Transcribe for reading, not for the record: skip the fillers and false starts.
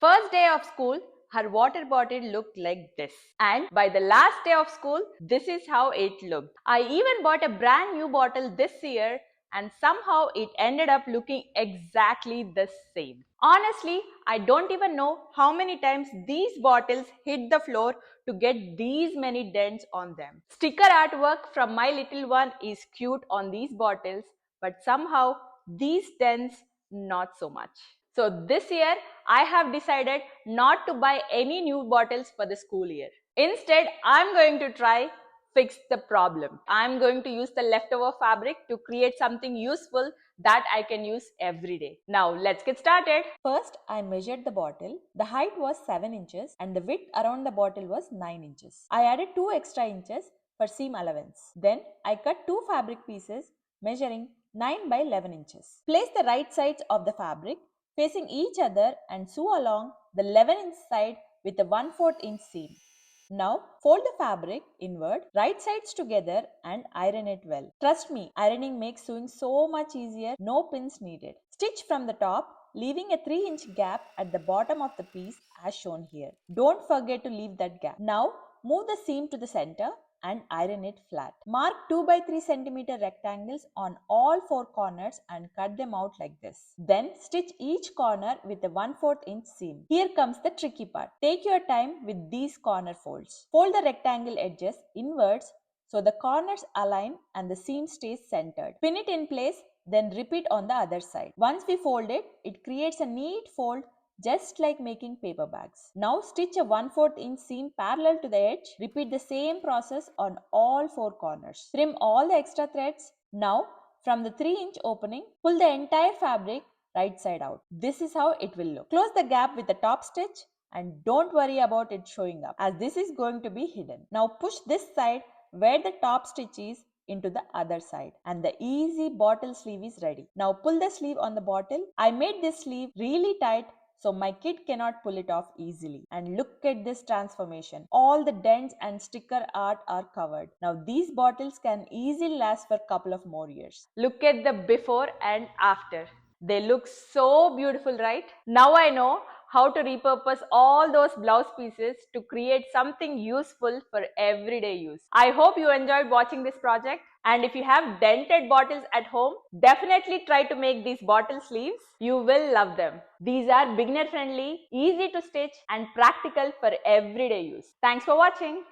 First day of school, her water bottle looked like this. And by the last day of school, this is how it looked. I even bought a brand new bottle this year and somehow it ended up looking exactly the same. Honestly, I don't even know how many times these bottles hit the floor to get these many dents on them. Sticker artwork from my little one is cute on these bottles, but somehow these dents not so much. So this year, I have decided not to buy any new bottles for the school year. Instead, I'm going to try fix the problem. I'm going to use the leftover fabric to create something useful that I can use every day. Now, let's get started. First, I measured the bottle. The height was 7 inches and the width around the bottle was 9 inches. I added 2 extra inches for seam allowance. Then, I cut 2 fabric pieces measuring 9 by 11 inches. Place the right sides of the fabric facing each other and sew along the 11-inch side with a 1/4 inch seam. Now, fold the fabric inward, right sides together and iron it well. Trust me, ironing makes sewing so much easier, no pins needed. Stitch from the top, leaving a 3-inch gap at the bottom of the piece as shown here. Don't forget to leave that gap. Now, move the seam to the center and iron it flat. Mark 2 by 3 centimeter rectangles on all 4 corners and cut them out like this. Then stitch each corner with a 1/4 inch seam. Here comes the tricky part. Take your time with these corner folds. Fold the rectangle edges inwards so the corners align and the seam stays centered. Pin it in place, then repeat on the other side. Once we fold it, it creates a neat fold just like making paper bags. Now stitch a 1/4 inch seam parallel to the edge. Repeat the same process on all 4 corners. Trim all the extra threads. Now from the 3-inch opening, pull the entire fabric right side out. This is how it will look. Close the gap with the top stitch and don't worry about it showing up as this is going to be hidden. Now push this side where the top stitch is into the other side and the easy bottle sleeve is ready. Now pull the sleeve on the bottle. I made this sleeve really tight so my kid cannot pull it off easily. And look at this transformation. All the dents and sticker art are covered. Now these bottles can easily last for a couple of more years. Look at the before and after. They look so beautiful, right? Now I know how to repurpose all those blouse pieces to create something useful for everyday use. I hope you enjoyed watching this project. And if you have dented bottles at home, definitely try to make these bottle sleeves. You will love them. These are beginner friendly, easy to stitch, and practical for everyday use. Thanks for watching.